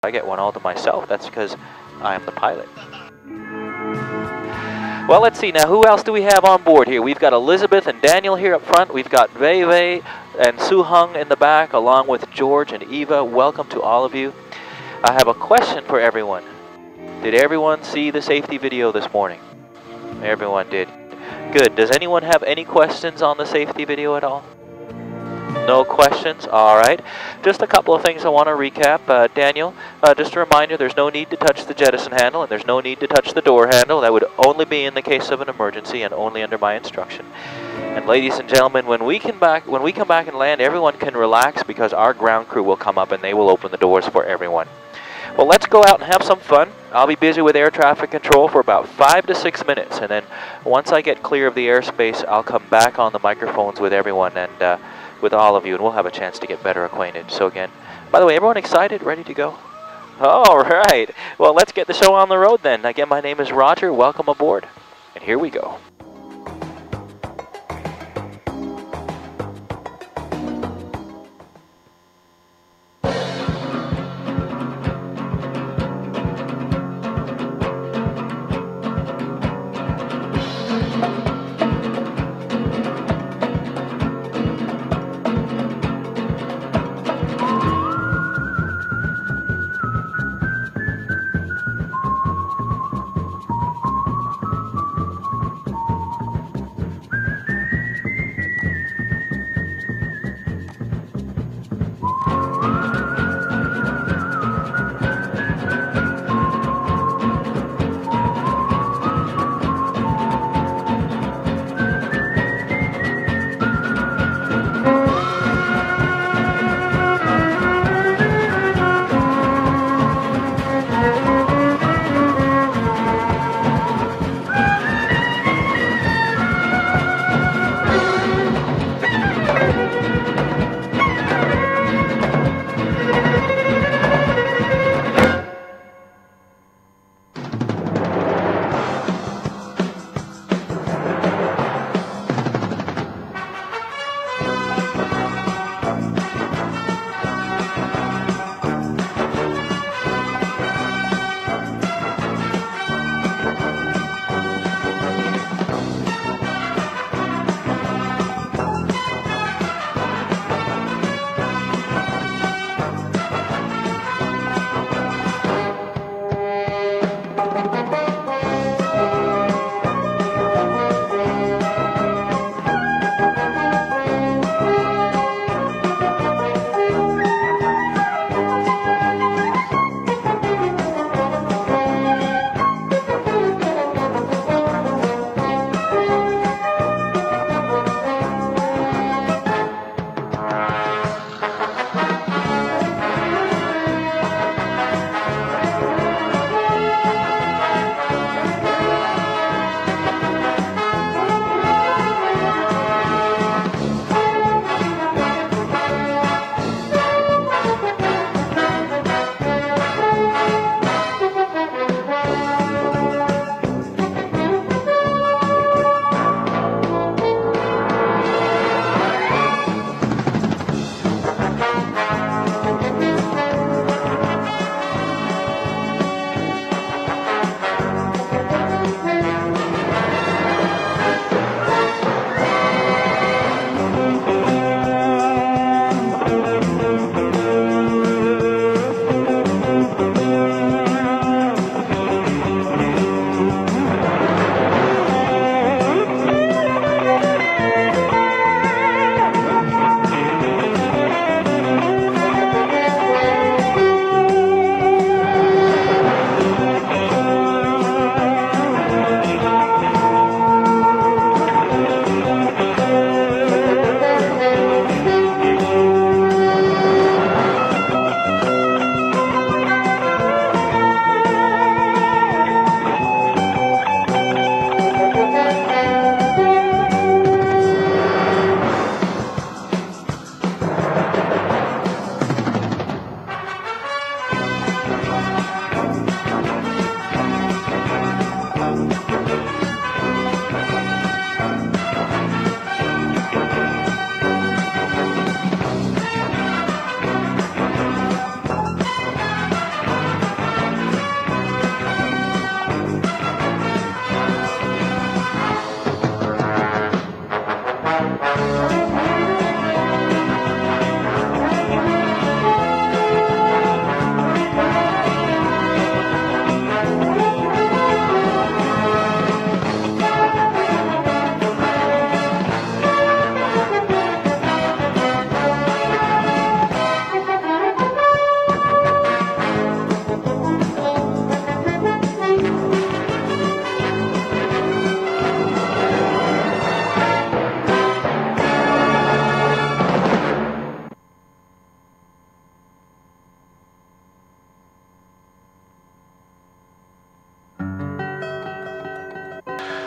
I get one all to myself. That's because I am the pilot. Well, let's see now, who else do we have on board here? We've got Elizabeth and Daniel here up front. We've got Wei Wei and Su Hung in the back, along with George and Eva. Welcome to all of you. I have a question for everyone. Did everyone see the safety video this morning? Everyone did. Good. Does anyone have any questions on the safety video at all? No questions? All right. Just a couple of things I want to recap. Daniel, just a reminder, there's no need to touch the jettison handle and there's no need to touch the door handle. That would only be in the case of an emergency and only under my instruction. And ladies and gentlemen, when we come back and land, everyone can relax because our ground crew will come up and they will open the doors for everyone. Well, let's go out and have some fun. I'll be busy with air traffic control for about 5 to 6 minutes, and then once I get clear of the airspace, I'll come back on the microphones with everyone and with all of you, and we'll have a chance to get better acquainted. So again, by the way, everyone excited, ready to go? All right. Well, let's get the show on the road then. Again, my name is Roger. Welcome aboard, and here we go.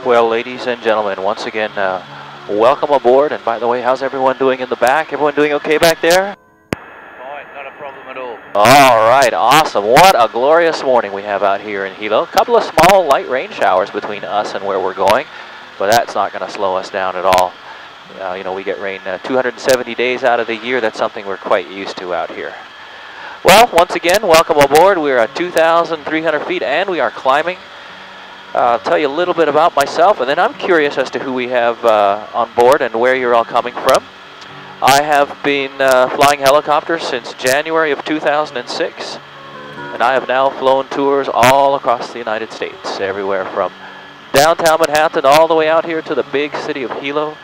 Well, ladies and gentlemen, once again, welcome aboard. And by the way, how's everyone doing in the back? Everyone doing okay back there? Fine, not a problem at all. All right, awesome. What a glorious morning we have out here in Hilo. A couple of small light rain showers between us and where we're going, but that's not going to slow us down at all. You know, we get rain 270 days out of the year. That's something we're quite used to out here. Well, once again, welcome aboard. We're at 2,300 feet and we are climbing. I'll tell you a little bit about myself, and then I'm curious as to who we have on board and where you're all coming from. I have been flying helicopters since January of 2006, and I have now flown tours all across the United States, everywhere from downtown Manhattan all the way out here to the big city of Hilo.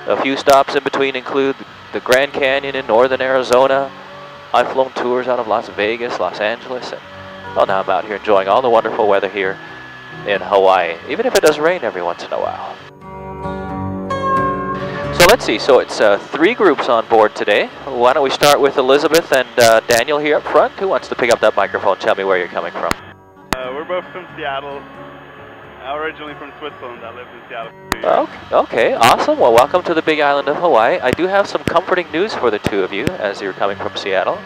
A few stops in between include the Grand Canyon in northern Arizona. I've flown tours out of Las Vegas, Los Angeles, and well, now I'm out here enjoying all the wonderful weather here in Hawaii, even if it does rain every once in a while. So let's see, so it's 3 groups on board today. Why don't we start with Elizabeth and Daniel here up front. Who wants to pick up that microphone? Tell me where you're coming from. We're both from Seattle. I'm originally from Switzerland. I lived in Seattle for 2 years. Okay, awesome. Well, welcome to the big island of Hawaii. I do have some comforting news for the two of you as you're coming from Seattle.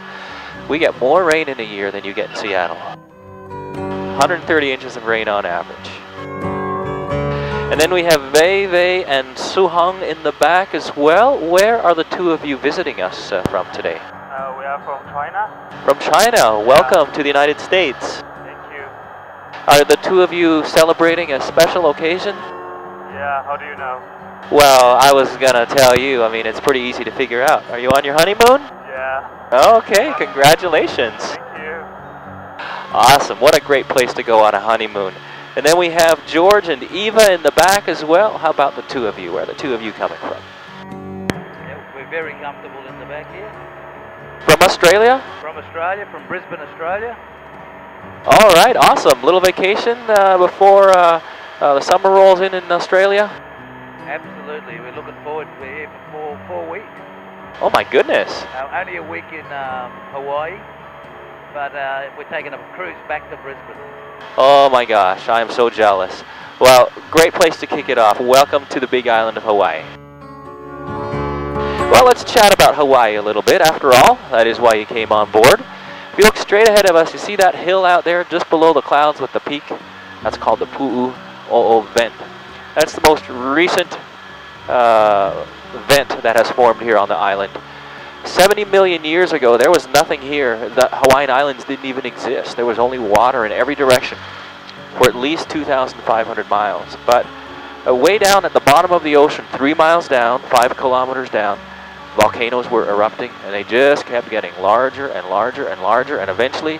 We get more rain in a year than you get in Seattle. 130 inches of rain on average. And then we have Vei and Suhung in the back as well. Where are the two of you visiting us from today? We are from China. From China. Welcome to the United States. Thank you. Are the two of you celebrating a special occasion? Yeah, how do you know? Well, I was gonna tell you. I mean, it's pretty easy to figure out. Are you on your honeymoon? Yeah. Okay, congratulations. Thank you. Awesome. What a great place to go on a honeymoon. And then we have George and Eva in the back as well. How about the two of you? Where are the two of you coming from? Yeah, we're very comfortable in the back here. From Australia? From Australia, from Brisbane, Australia. All right, awesome. Little vacation before the summer rolls in Australia? Absolutely, we're looking forward. We're here for 4 weeks. Oh my goodness. Only a week in Hawaii, but we're taking a cruise back to Brisbane. Oh my gosh, I am so jealous. Well, great place to kick it off. Welcome to the big island of Hawaii. Well, let's chat about Hawaii a little bit. After all, that is why you came on board. If you look straight ahead of us, you see that hill out there just below the clouds with the peak? That's called the Pu'u'o'o vent. That's the most recent vent that has formed here on the island. 70 million years ago, there was nothing here. The Hawaiian Islands didn't even exist. There was only water in every direction for at least 2,500 miles. But way down at the bottom of the ocean, 3 miles down, 5 kilometers down, volcanoes were erupting, and they just kept getting larger and larger and larger, and eventually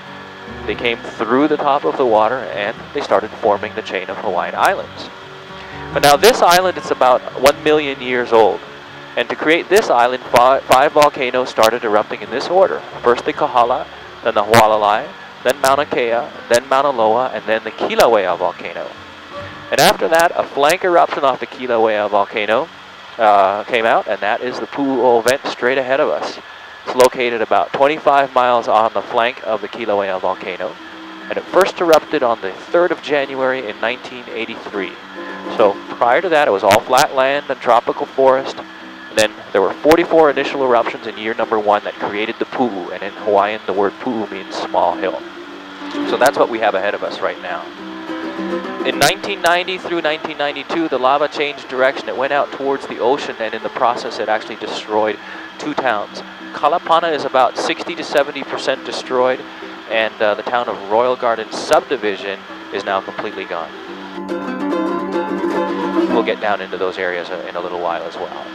they came through the top of the water and they started forming the chain of Hawaiian Islands. But now this island is about 1 million years old. And to create this island, 5 volcanoes started erupting in this order. First the Kahala, then the Hualalai, then Mauna Kea, then Mauna Loa, and then the Kilauea volcano. And after that, a flank eruption off the Kilauea volcano came out, and that is the Pu'u'o'o vent straight ahead of us. It's located about 25 miles on the flank of the Kilauea volcano. And it first erupted on the 3rd of January in 1983. So prior to that, it was all flat land and tropical forest. Then there were 44 initial eruptions in year number 1 that created the pu'u, and in Hawaiian the word pu'u means small hill. So that's what we have ahead of us right now. In 1990 through 1992, the lava changed direction. It went out towards the ocean, and in the process it actually destroyed 2 towns. Kalapana is about 60 to 70% destroyed, and the town of Royal Garden subdivision is now completely gone. We'll get down into those areas in a little while as well.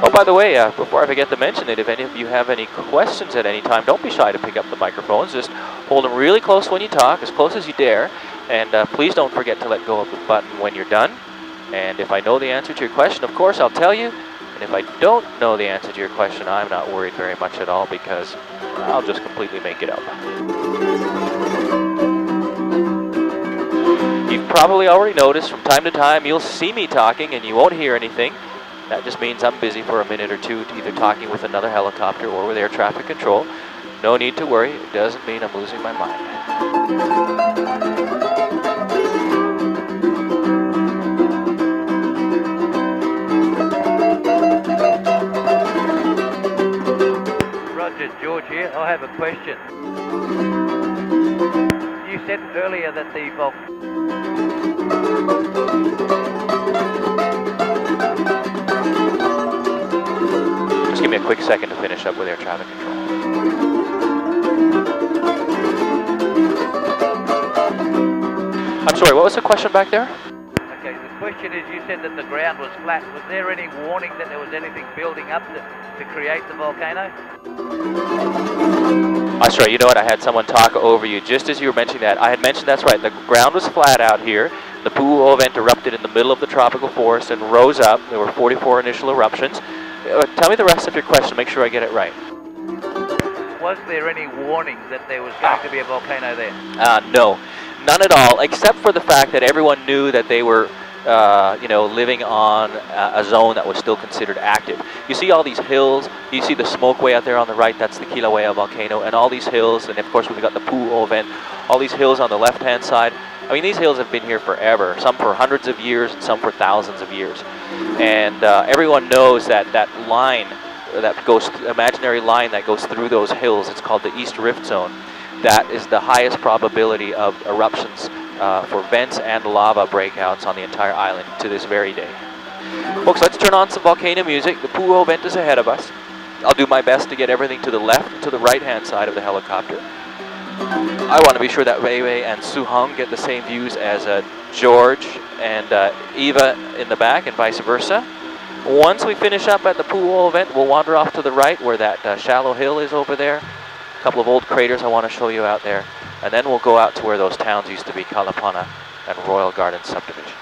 Oh, by the way, before I forget to mention it, if any of you have any questions at any time, don't be shy to pick up the microphones. Just hold them really close when you talk, as close as you dare. And please don't forget to let go of the button when you're done. And if I know the answer to your question, of course, I'll tell you. And if I don't know the answer to your question, I'm not worried very much at all, because I'll just completely make it up. You've probably already noticed from time to time you'll see me talking and you won't hear anything. That just means I'm busy for a minute or two, either talking with another helicopter or with air traffic control. No need to worry, it doesn't mean I'm losing my mind. Roger, George here. I have a question. You said earlier that the Just give me a quick second to finish up with air traffic control. I'm sorry, what was the question back there? Okay, the question is, you said that the ground was flat. Was there any warning that there was anything building up to create the volcano? I'm sorry, you know what, I had someone talk over you just as you were mentioning that. I had mentioned, that's right, the ground was flat out here. The Pu'u'o event erupted in the middle of the tropical forest and rose up. There were 44 initial eruptions. Tell me the rest of your question, make sure I get it right. Was there any warning that there was going to be a volcano there? No, none at all, except for the fact that everyone knew that they were living on a zone that was still considered active. You see all these hills, you see the smoke way out there on the right, that's the Kilauea volcano, and all these hills, and of course we've got the Pu'u'o event, all these hills on the left-hand side. I mean, these hills have been here forever, some for hundreds of years and some for thousands of years. And everyone knows that that line, that goes, imaginary line that goes through those hills, it's called the East Rift Zone. That is the highest probability of eruptions for vents and lava breakouts on the entire island to this very day. Folks, let's turn on some volcano music. The Pu'u'o vent is ahead of us. I'll do my best to get everything to the left and to the right-hand side of the helicopter. I want to be sure that Wei Wei and Su Hung get the same views as George and Eva in the back, and vice versa. Once we finish up at the Pu'u'o event, we'll wander off to the right where that shallow hill is over there. A couple of old craters I want to show you out there. And then we'll go out to where those towns used to be, Kalapana and Royal Garden subdivision.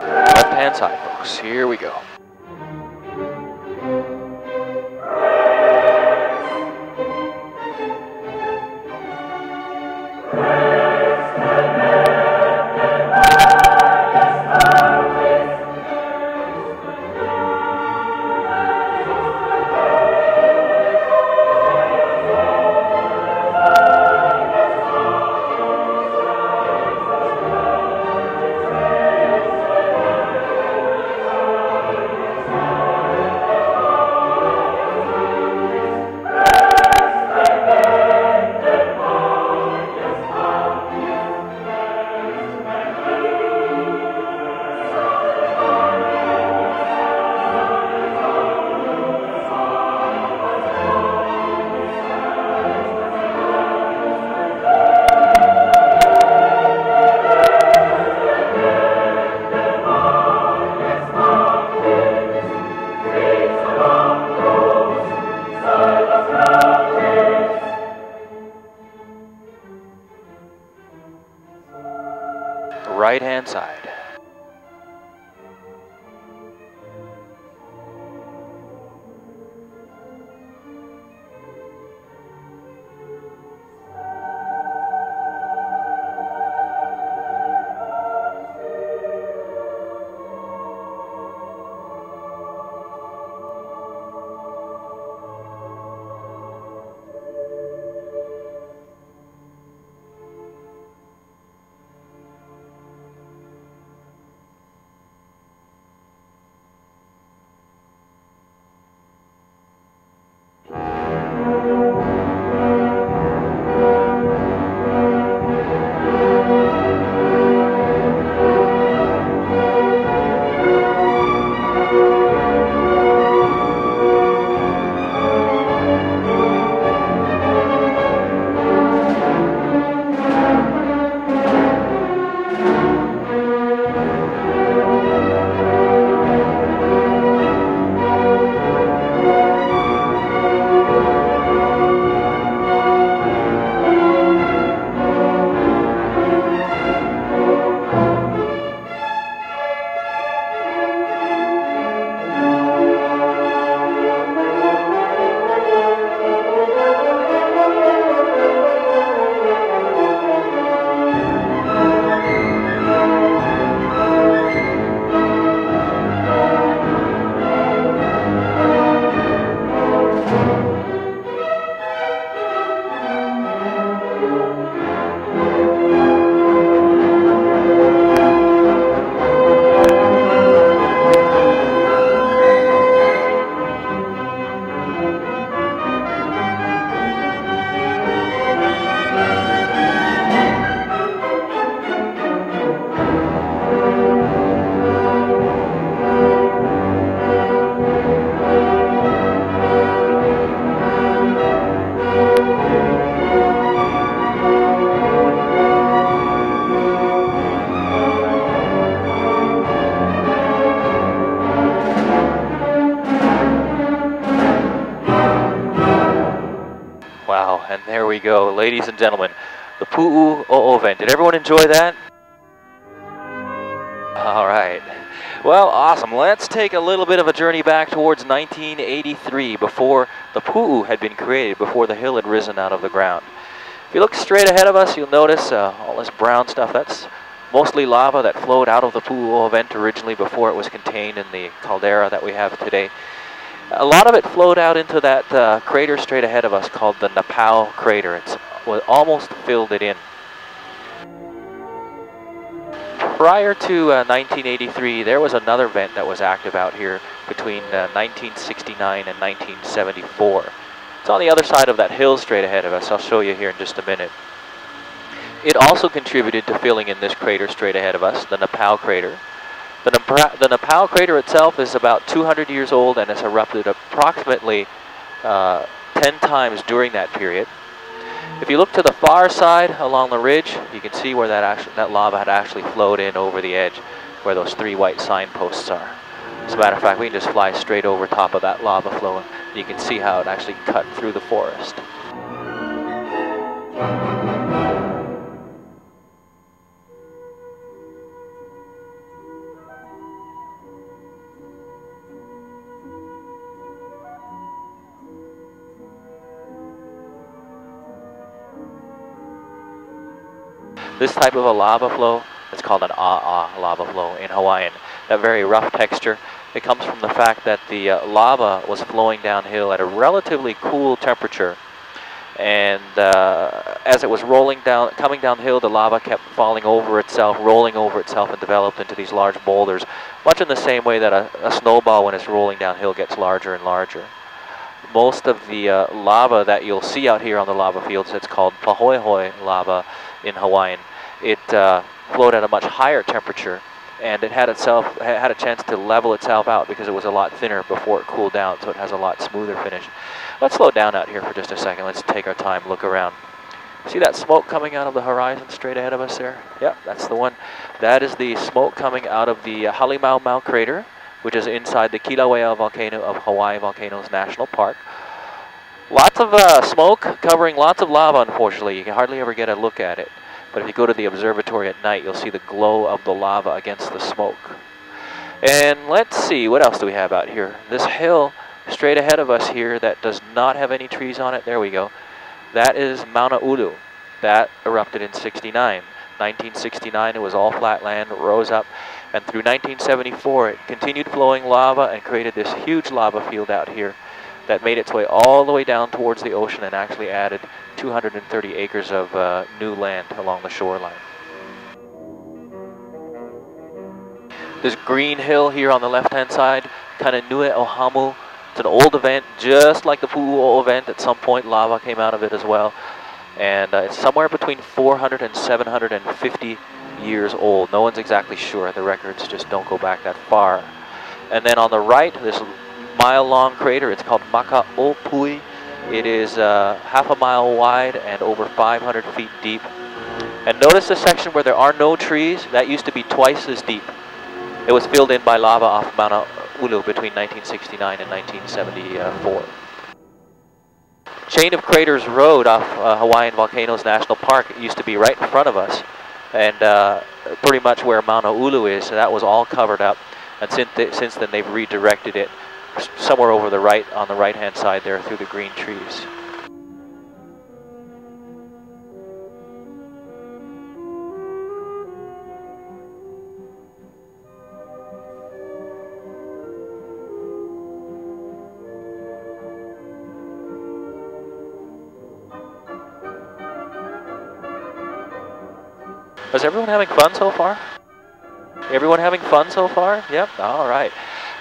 Left-hand side, folks. Here we go. right-hand side. Wow, and there we go, ladies and gentlemen, the Pu'u'o'o vent. Did everyone enjoy that? All right. Well, awesome. Let's take a little bit of a journey back towards 1983, before the Pu'u had been created, before the hill had risen out of the ground. If you look straight ahead of us, you'll notice all this brown stuff. That's mostly lava that flowed out of the Pu'u'o'o vent originally before it was contained in the caldera that we have today. A lot of it flowed out into that crater straight ahead of us called the Napao crater. It's almost filled it in. Prior to 1983, there was another vent that was active out here between 1969 and 1974. It's on the other side of that hill straight ahead of us. I'll show you here in just a minute. It also contributed to filling in this crater straight ahead of us, the Napao crater. The Napao crater itself is about 200 years old and has erupted approximately 10 times during that period. If you look to the far side along the ridge, you can see where that lava had actually flowed in over the edge, where those 3 white signposts are. As a matter of fact, we can just fly straight over top of that lava flow, and you can see how it actually cut through the forest. This type of a lava flow, it's called an a'a lava flow in Hawaiian. That very rough texture, it comes from the fact that the lava was flowing downhill at a relatively cool temperature. And as it was coming downhill, the lava kept falling over itself, rolling over itself, and developed into these large boulders, much in the same way that a snowball, when it's rolling downhill, gets larger and larger. Most of the lava that you'll see out here on the lava fields, it's called pahoehoe lava in Hawaiian. It flowed at a much higher temperature, and it had a chance to level itself out because it was a lot thinner before it cooled down, so it has a lot smoother finish. Let's slow down out here for just a second. Let's take our time, look around. See that smoke coming out of the horizon straight ahead of us there? Yep, that's the one. That is the smoke coming out of the Halimau crater, which is inside the Kilauea volcano of Hawaii Volcanoes National Park. Lots of smoke covering lots of lava, unfortunately. You can hardly ever get a look at it. But if you go to the observatory at night, you'll see the glow of the lava against the smoke. And let's see, what else do we have out here? This hill straight ahead of us here that does not have any trees on it, there we go. That is Mauna Ulu. That erupted in 69. 1969, it was all flat land, rose up, and through 1974, it continued flowing lava and created this huge lava field out here that made its way all the way down towards the ocean and actually added 230 acres of new land along the shoreline. This green hill here on the left-hand side, Kananue Ohamu. It's an old event, just like the Pu'u'o event. At some point, lava came out of it as well. And it's somewhere between 400 and 750 years old. No one's exactly sure. The records just don't go back that far. And then on the right, this mile-long crater, it's called Maka'opui. It is half a mile wide and over 500 feet deep. And notice the section where there are no trees. That used to be twice as deep. It was filled in by lava off Mauna Ulu between 1969 and 1974. Chain of Craters Road off Hawaiian Volcanoes National Park used to be right in front of us, and pretty much where Mauna Ulu is, so that was all covered up. And since then they've redirected it somewhere over the right, on the right-hand side there through the green trees. Is everyone having fun so far? Everyone having fun so far? Yep, all right.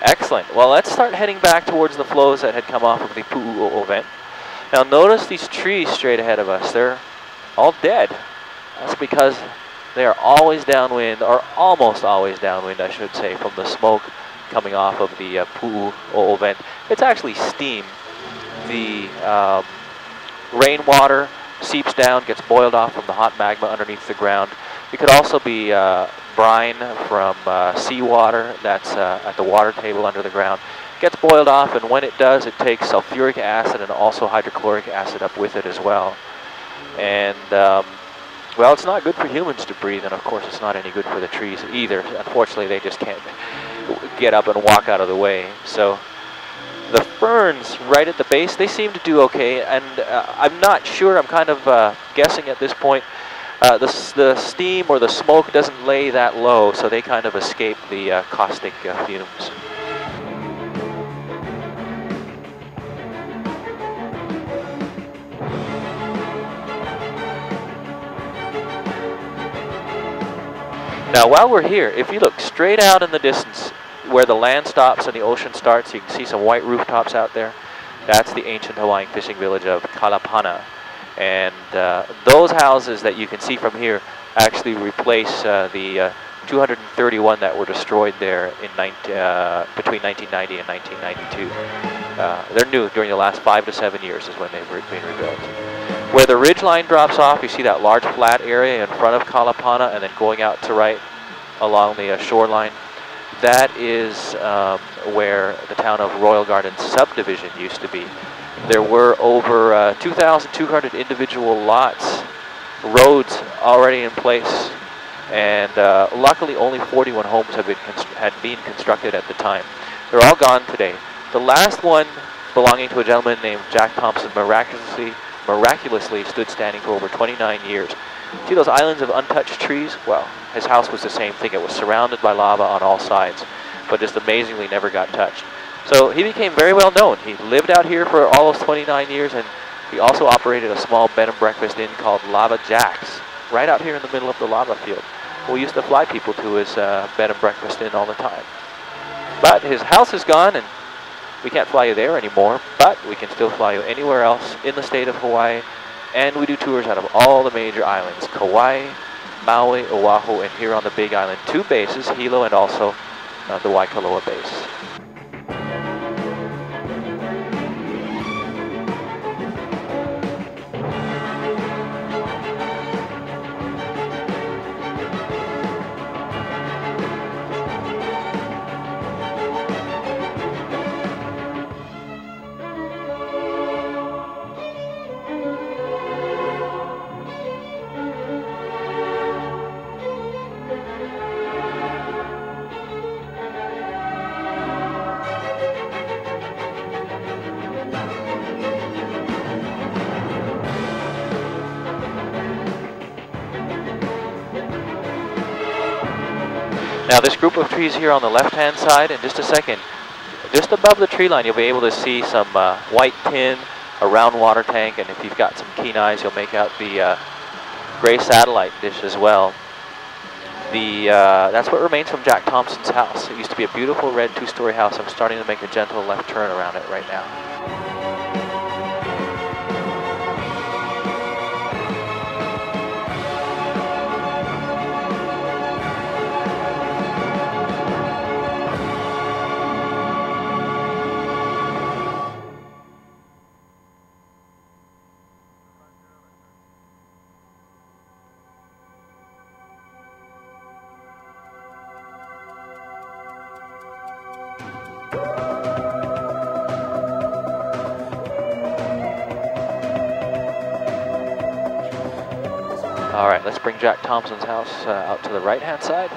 Excellent. Well, let's start heading back towards the flows that had come off of the Pu'u'o event. Now notice these trees straight ahead of us. They're all dead. That's because they are always downwind, or almost always downwind, I should say, from the smoke coming off of the Pu'u'o event. It's actually steam. The rainwater seeps down, gets boiled off from the hot magma underneath the ground. It could also be brine from seawater that's at the water table under the ground. It gets boiled off, and when it does, it takes sulfuric acid and also hydrochloric acid up with it as well. And, well, it's not good for humans to breathe, and of course it's not any good for the trees either. Unfortunately, they just can't get up and walk out of the way. So the ferns right at the base, they seem to do okay, and I'm not sure, I'm kind of guessing at this point. The steam or the smoke doesn't lay that low, so they kind of escape the caustic fumes. Now while we're here, if you look straight out in the distance where the land stops and the ocean starts, you can see some white rooftops out there. That's the ancient Hawaiian fishing village of Kalapana. And those houses that you can see from here actually replace the 231 that were destroyed there in between 1990 and 1992. They're new. During the last 5 to 7 years is when they've been rebuilt. Where the ridge line drops off, you see that large flat area in front of Kalapana, and then going out to right along the shoreline. That is where the town of Royal Gardens subdivision used to be. There were over 2,200 individual lots, roads already in place, and luckily only 41 homes had been constructed at the time. They're all gone today. The last one, belonging to a gentleman named Jack Thompson, miraculously stood standing for over 29 years. See those islands of untouched trees? Well, his house was the same thing. It was surrounded by lava on all sides, but just amazingly never got touched. So he became very well known. He lived out here for all those 29 years, and he also operated a small bed and breakfast inn called Lava Jack's, right out here in the middle of the lava field. We used to fly people to his bed and breakfast inn all the time. But his house is gone, and we can't fly you there anymore, but we can still fly you anywhere else in the state of Hawaii, and we do tours out of all the major islands: Kauai, Maui, Oahu, and here on the Big Island, 2 bases, Hilo and also the Waikoloa base. Now this group of trees here on the left-hand side, in just a second, just above the tree line, you'll be able to see some white tin, a round water tank, and if you've got some keen eyes, you'll make out the gray satellite dish as well. That's what remains from Jack Thompson's house. It used to be a beautiful red two-story house. I'm starting to make a gentle left turn around it right now. All right, let's bring Jack Thompson's house out to the right-hand side.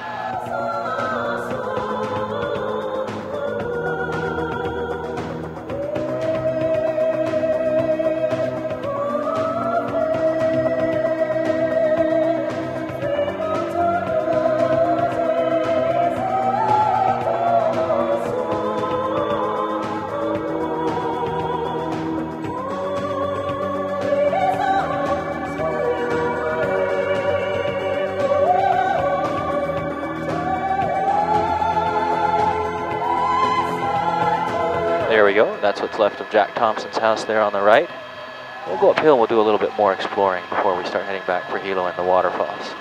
There we go. That's what's left of Jack Thompson's house there on the right. We'll go uphill and we'll do a little bit more exploring before we start heading back for Hilo and the waterfalls.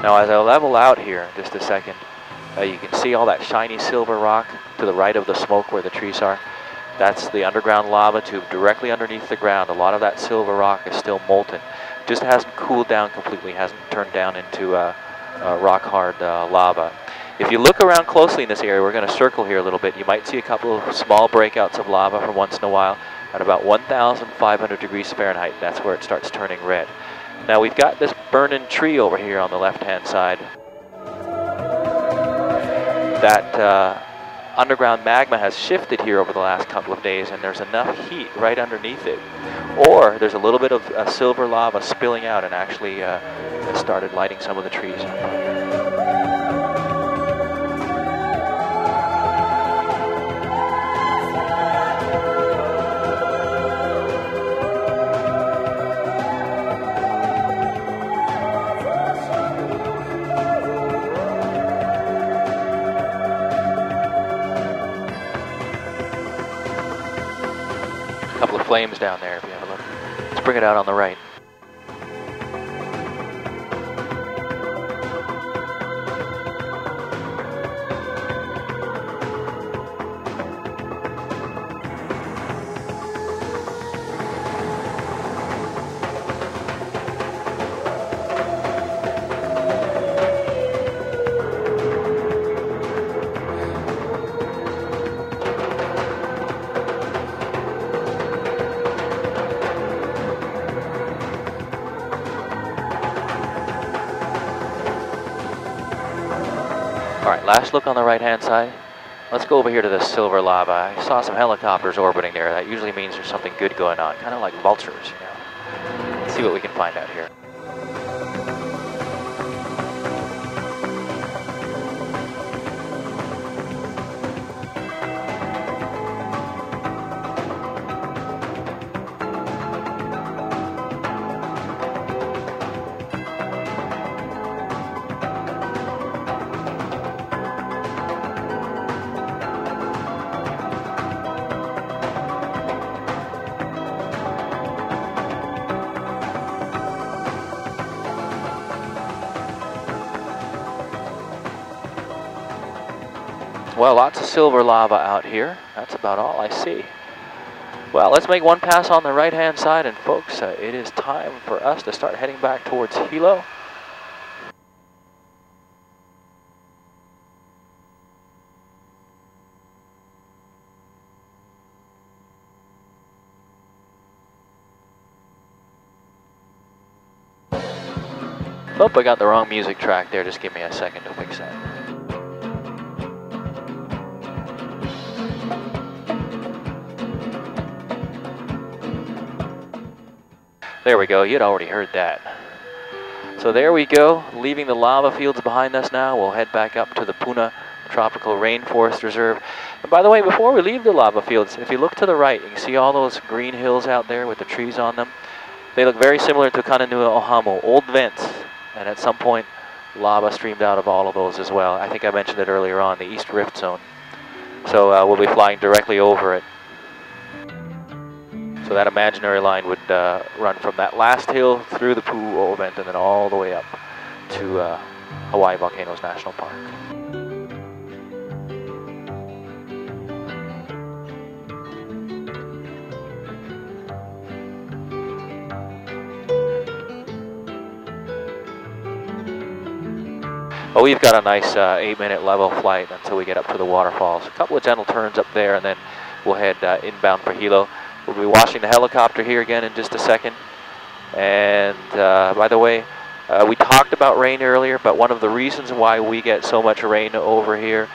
Now as I level out here in just a second, you can see all that shiny silver rock to the right of the smoke where the trees are. That's the underground lava tube directly underneath the ground. A lot of that silver rock is still molten. Just hasn't cooled down completely, hasn't turned down into rock hard lava. If you look around closely in this area, we're going to circle here a little bit, you might see a couple of small breakouts of lava from once in a while at about 1,500 degrees Fahrenheit. That's where it starts turning red. Now we've got this burning tree over here on the left-hand side. That underground magma has shifted here over the last couple of days, and there's enough heat right underneath it. Or there's a little bit of silver lava spilling out and actually started lighting some of the trees on fire. Couple of flames down there if you have a look. Let's bring it out on the right. All right, last look on the right-hand side. Let's go over here to the silver lava. I saw some helicopters orbiting there. That usually means there's something good going on, kind of like vultures, you know. Let's see what we can find out here. Well, lots of silver lava out here. That's about all I see. Well, let's make one pass on the right-hand side, and folks, it is time for us to start heading back towards Hilo. Oh, I got the wrong music track there. Just give me a second to fix that. There we go. You'd already heard that. So there we go. Leaving the lava fields behind us now, we'll head back up to the Puna Tropical Rainforest Reserve. And by the way, before we leave the lava fields, if you look to the right, you can see all those green hills out there with the trees on them. They look very similar to Kananua Ohamo, old vents. And at some point, lava streamed out of all of those as well. I think I mentioned it earlier on, the East Rift Zone. So we'll be flying directly over it. So that imaginary line would run from that last hill through the Pu'u'o vent and then all the way up to Hawaii Volcanoes National Park. Well, we've got a nice 8-minute level flight until we get up to the waterfalls. A couple of gentle turns up there, and then we'll head inbound for Hilo. We'll be watching the helicopter here again in just a second. And by the way, we talked about rain earlier, but one of the reasons why we get so much rain over here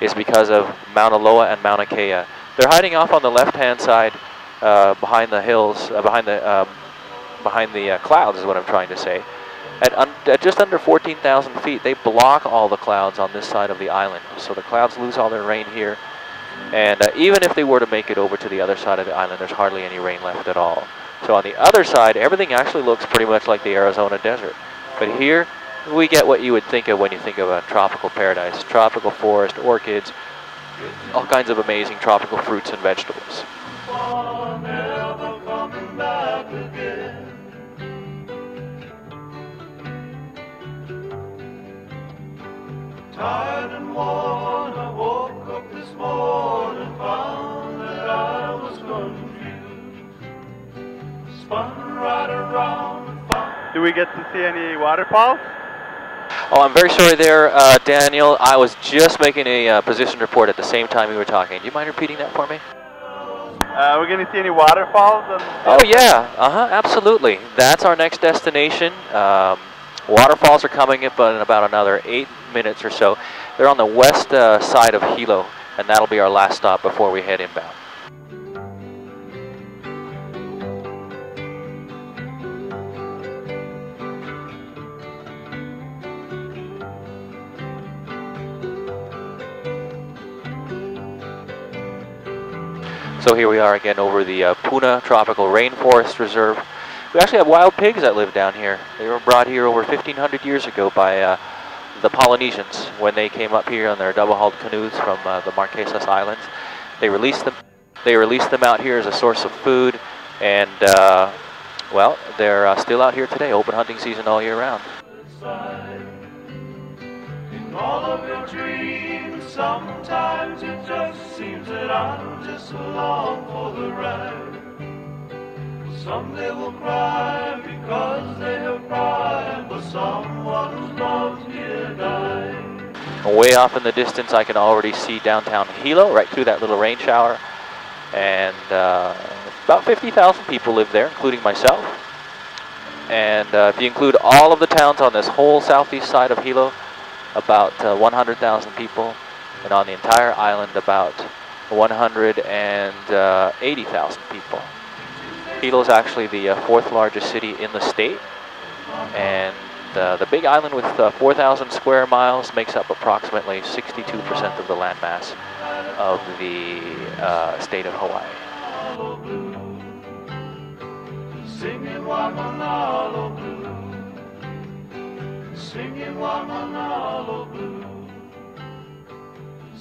is because of Mauna Loa and Mauna Kea. They're hiding off on the left-hand side behind the hills, behind the clouds is what I'm trying to say. At just under 14,000 feet, they block all the clouds on this side of the island. So the clouds lose all their rain here. And even if they were to make it over to the other side of the island, there's hardly any rain left at all. So on the other side, everything actually looks pretty much like the Arizona desert. But here, we get what you would think of when you think of a tropical paradise. Tropical forest, orchids, all kinds of amazing tropical fruits and vegetables. Tired and worn, I woke up this morning, found that I was confused. Spun right around and found. Do we get to see any waterfalls? Oh, I'm very sorry there, Daniel. I was just making a position report at the same time we were talking. Do you mind repeating that for me? We're going to see any waterfalls? Oh, yeah. Absolutely. That's our next destination. Waterfalls are coming up in about another 8 minutes or so. They're on the west side of Hilo, and that'll be our last stop before we head inbound. So here we are again over the Puna Tropical Rainforest Reserve. We actually have wild pigs that live down here. They were brought here over 1,500 years ago by the Polynesians when they came up here on their double-hulled canoes from the Marquesas Islands. They released them out here as a source of food, and well, they're still out here today. Open hunting season all year round. In all of your dreams, sometimes it just seems that I'm just along for the ride. Some they will cry because they have pride, but someone who's loved here died. Way off in the distance, I can already see downtown Hilo, right through that little rain shower. And about 50,000 people live there, including myself. And if you include all of the towns on this whole southeast side of Hilo, about 100,000 people. And on the entire island, about 180,000 people. Hilo is actually the fourth largest city in the state, and the big island with 4,000 square miles makes up approximately 62% of the landmass of the state of Hawaii. Singing Waimanalo Blue, singing Waimanalo Blue,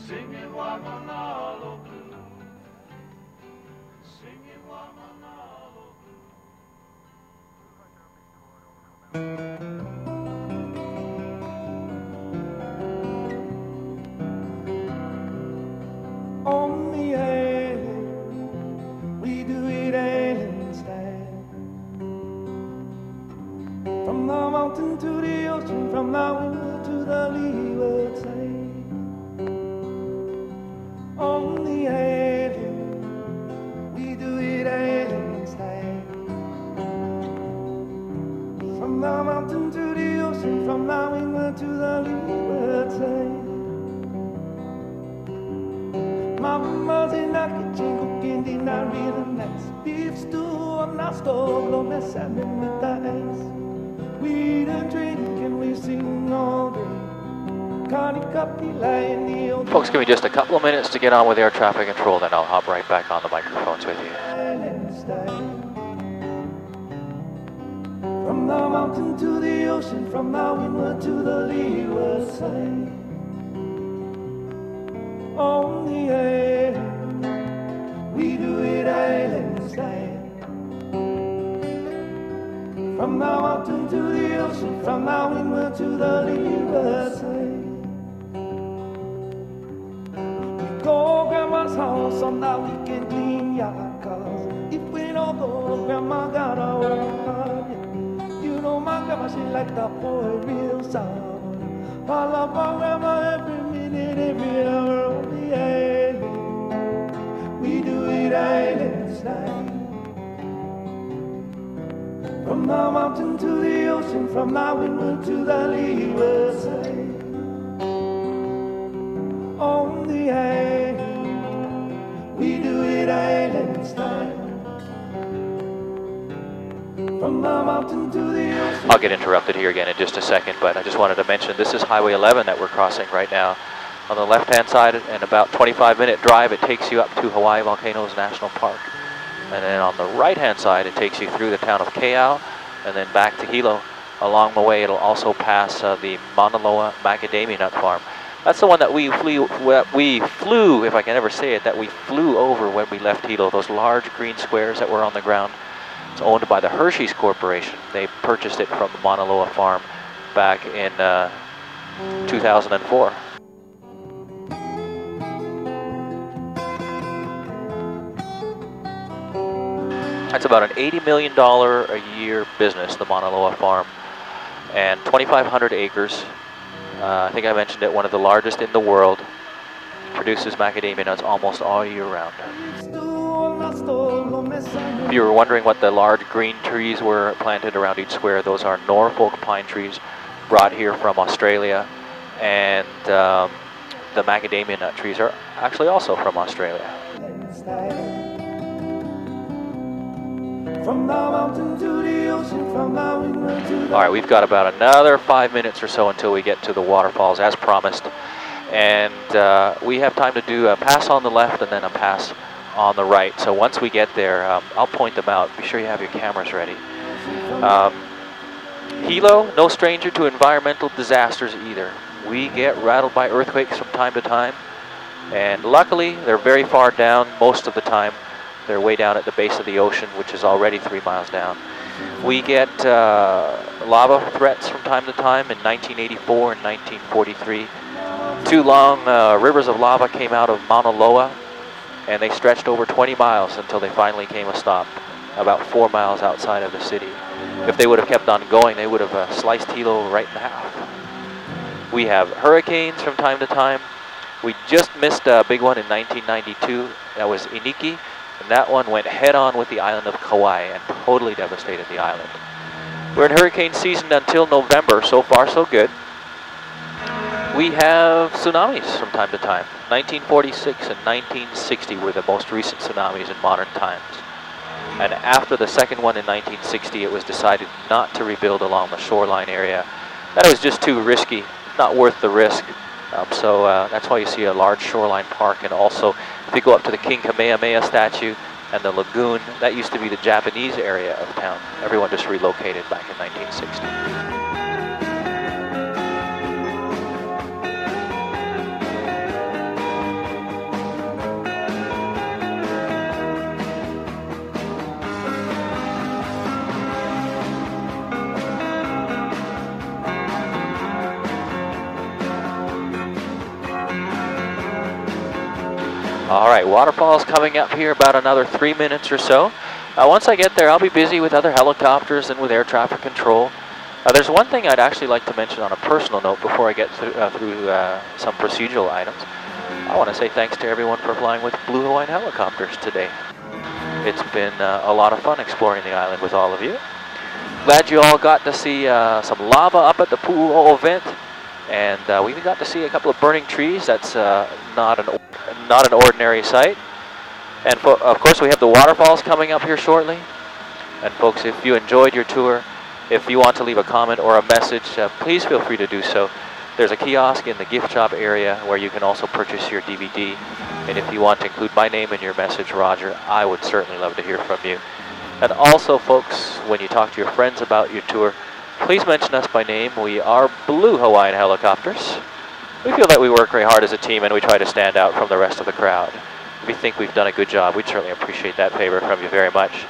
singing Waimanalo Blue, singing Waimanalo On the island, we do it island style. From the mountain to the ocean, from the wind to the leeward side. On the island, we do it island style. From the mountain Mama's in the kitchen cooking dinner real nice. Beef stew on the stove, low me salmon with the ice. We don't drink and we sing all day. Folks, give me just a couple of minutes to get on with air traffic control, then I'll hop right back on the microphones with you. From the mountain to the ocean, from the windward to the leeward side. On the island, we do it island style. From the mountain to the ocean, from the windward to the leeward side. Go grandma's house on that weekend, clean yard cars. If we don't go, grandma gotta work hard. You know my grandma, she like the boy real sour. I love my grandma every minute, every hour on the island. We do it island style. From the mountain to the ocean, from the windward to the leeward side. On the island, we do it island style. From the mountain to the ocean. I'll get interrupted here again in just a second, but I just wanted to mention this is Highway 11 that we're crossing right now. On the left-hand side, and about 25-minute drive, it takes you up to Hawaii Volcanoes National Park. And then on the right-hand side, it takes you through the town of Keau, and then back to Hilo. Along the way, it'll also pass the Mauna Loa Macadamia Nut Farm. That's the one that we flew, if I can ever say it, that we flew over when we left Hilo. Those large green squares that were on the ground. It's owned by the Hershey's Corporation. They purchased it from the Mauna Loa farm back in 2004. That's about an $80 million a year business, the Mauna Loa farm, and 2,500 acres. I think I mentioned it, one of the largest in the world. Produces macadamia nuts almost all year round. If you were wondering what the large green trees were planted around each square, those are Norfolk pine trees brought here from Australia. And the macadamia nut trees are actually also from Australia. From the mountain to the ocean, from the windward to the... All right, we've got about another 5 minutes or so until we get to the waterfalls, as promised. And we have time to do a pass on the left and then a pass on the right. So once we get there, I'll point them out. Be sure you have your cameras ready. Hilo, no stranger to environmental disasters either. We get rattled by earthquakes from time to time. And luckily, they're very far down most of the time. They're way down at the base of the ocean, which is already 3 miles down. We get lava threats from time to time. In 1984 and 1943, two long rivers of lava came out of Mauna Loa, and they stretched over 20 miles until they finally came a stop, about 4 miles outside of the city. If they would have kept on going, they would have sliced Hilo right in half. We have hurricanes from time to time. We just missed a big one in 1992. That was Iniki. And that one went head-on with the island of Kauai and totally devastated the island. We're in hurricane season until November. So far, so good. We have tsunamis from time to time. 1946 and 1960 were the most recent tsunamis in modern times. And after the second one in 1960, it was decided not to rebuild along the shoreline area. That was just too risky, not worth the risk. So that's why you see a large shoreline park. And also, if you go up to the King Kamehameha statue and the lagoon, that used to be the Japanese area of town. Everyone just relocated back in 1960. All right, waterfalls coming up here about another 3 minutes or so. Once I get there, I'll be busy with other helicopters and with air traffic control. There's one thing I'd actually like to mention on a personal note before I get through some procedural items. I want to say thanks to everyone for flying with Blue Hawaiian helicopters today. It's been a lot of fun exploring the island with all of you. Glad you all got to see some lava up at the pool event. And we even got to see a couple of burning trees. That's not an ordinary sight. And of course, we have the waterfalls coming up here shortly. And folks, if you enjoyed your tour, if you want to leave a comment or a message, please feel free to do so. There's a kiosk in the gift shop area where you can also purchase your DVD. And if you want to include my name in your message, Roger, I would certainly love to hear from you. And also, folks, when you talk to your friends about your tour, please mention us by name. We are Blue Hawaiian Helicopters. We feel that we work very hard as a team and we try to stand out from the rest of the crowd. If you think we've done a good job, we'd certainly appreciate that favor from you very much.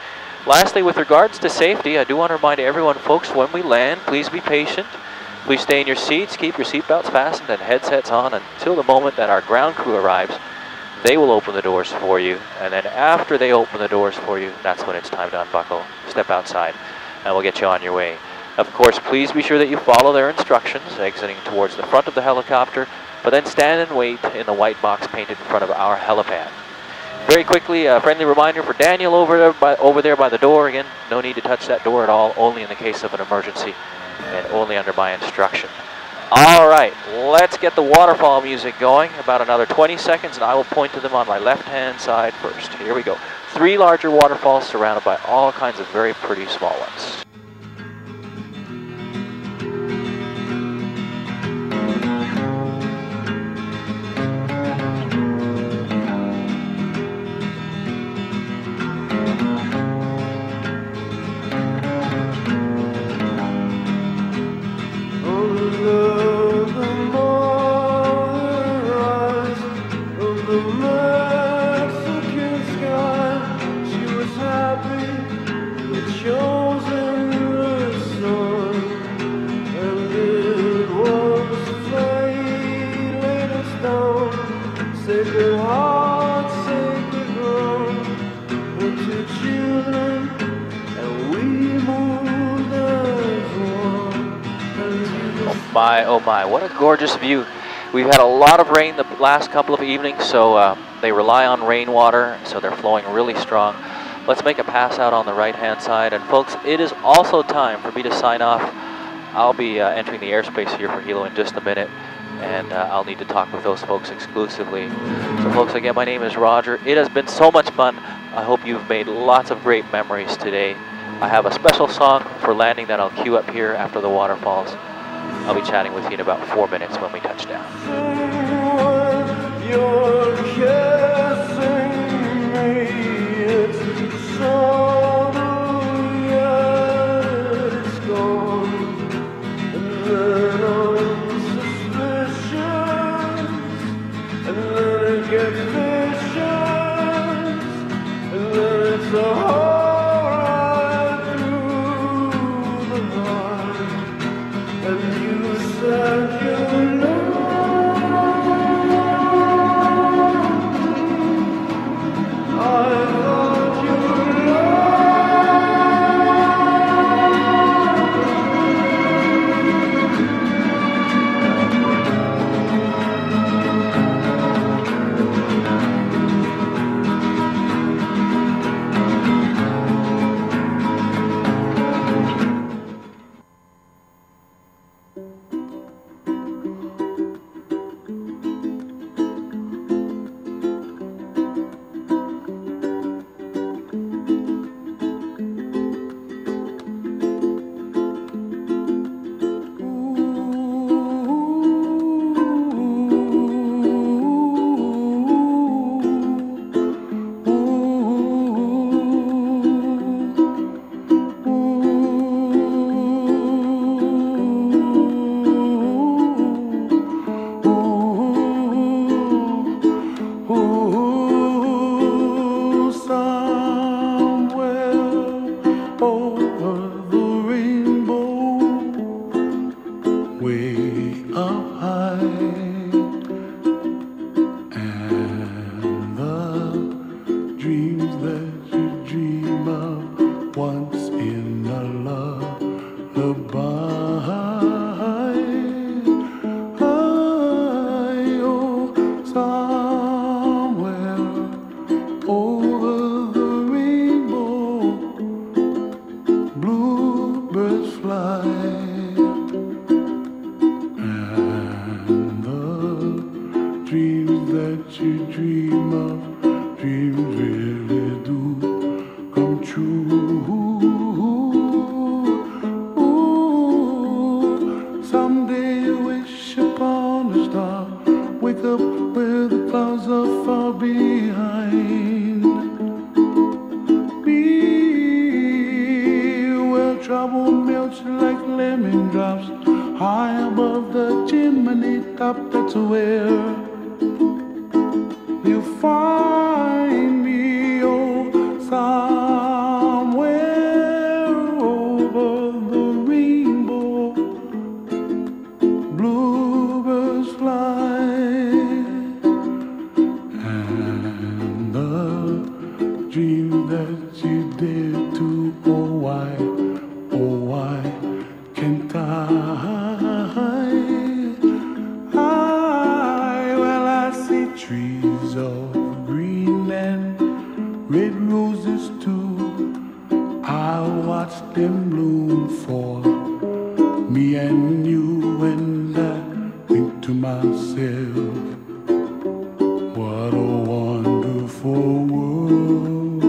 Lastly, with regards to safety, I do want to remind everyone, folks, when we land, please be patient. Please stay in your seats, keep your seatbelts fastened and headsets on until the moment that our ground crew arrives. They will open the doors for you, and then after they open the doors for you, that's when it's time to unbuckle, step outside, and we'll get you on your way. Of course, please be sure that you follow their instructions, exiting towards the front of the helicopter, but then stand and wait in the white box painted in front of our helipad. Very quickly, a friendly reminder for Daniel over there by the door. Again, no need to touch that door at all, only in the case of an emergency, and only under my instruction. All right, let's get the waterfall music going. About another 20 seconds, and I will point to them on my left-hand side first. Here we go. 3 larger waterfalls surrounded by all kinds of very pretty small ones. Oh my, what a gorgeous view. We've had a lot of rain the last couple of evenings, so they rely on rainwater, so they're flowing really strong. Let's make a pass out on the right-hand side. And folks, it is also time for me to sign off. I'll be entering the airspace here for Hilo in just a minute, and I'll need to talk with those folks exclusively. So folks, again, my name is Roger. It has been so much fun. I hope you've made lots of great memories today. I have a special song for landing that I'll cue up here after the waterfalls. I'll be chatting with you in about 4 minutes when we touch down. You're kissing me, it's so it's gone. And then I'm suspicious, and then it gets vicious, and then it's a whole ride through the night. And you said you know I thought you somewhere dream of dreams really do come true. Ooh, someday wish upon a star, wake up where the clouds are far behind me, where trouble melts like lemon drops high above the chimney top. That's where you'll find me, oh, somewhere over the rainbow. Bluebirds fly, and the dream that you dare to, oh why can't I? Well, I see trees of green and red roses too. I'll watch them bloom for me and you, and I think to myself, what a wonderful world.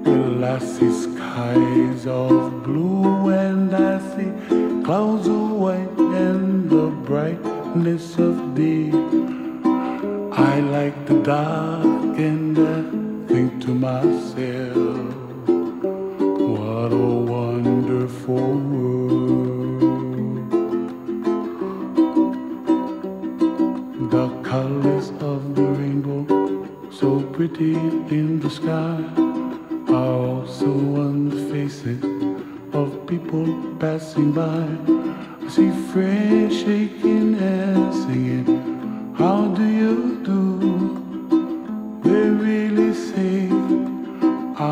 Well, I see skies of blue and I see clouds of white and the brightness of day. I like the dark and I think to myself, what a wonderful world. The colors of the rainbow, so pretty in the sky, are also on the faces of people passing by. I see friends shaking hands singing, how do you do? They really say, I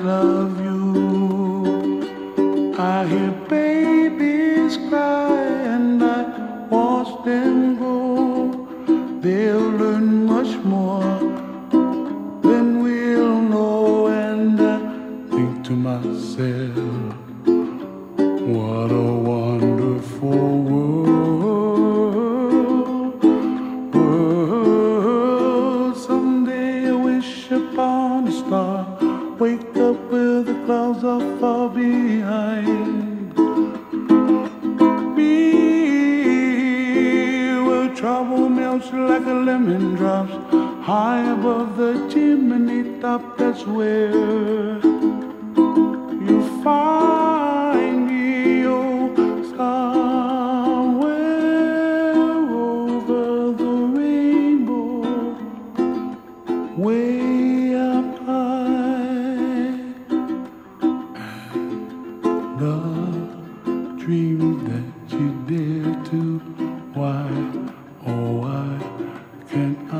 love you. I hear babies cry and I watch them grow. They'll learn much more than we'll know, and I think to myself, what a wonderful world. Someday I wish upon a star, wake up where the clouds are far behind me, where trouble melts like a lemon drops high above the chimney top. That's where you find me, oh, somewhere over the rainbow, way up high. And the dream that you dare to, why, oh why can't I?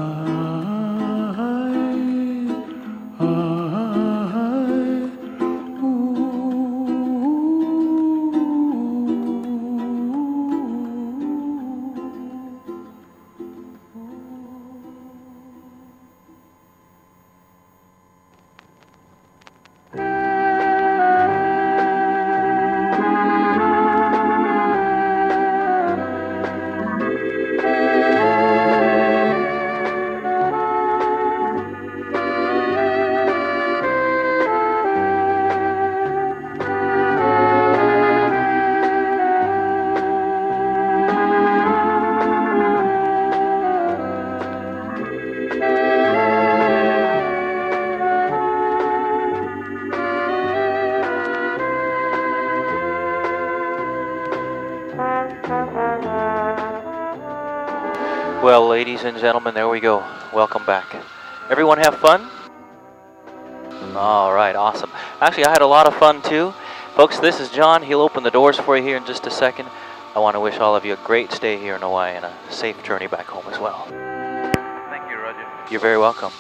Well, ladies and gentlemen, there we go. Welcome back. Everyone have fun? All right, awesome. Actually, I had a lot of fun too. Folks, this is John. He'll open the doors for you here in just a second. I want to wish all of you a great stay here in Hawaii and a safe journey back home as well. Thank you, Roger. You're very welcome.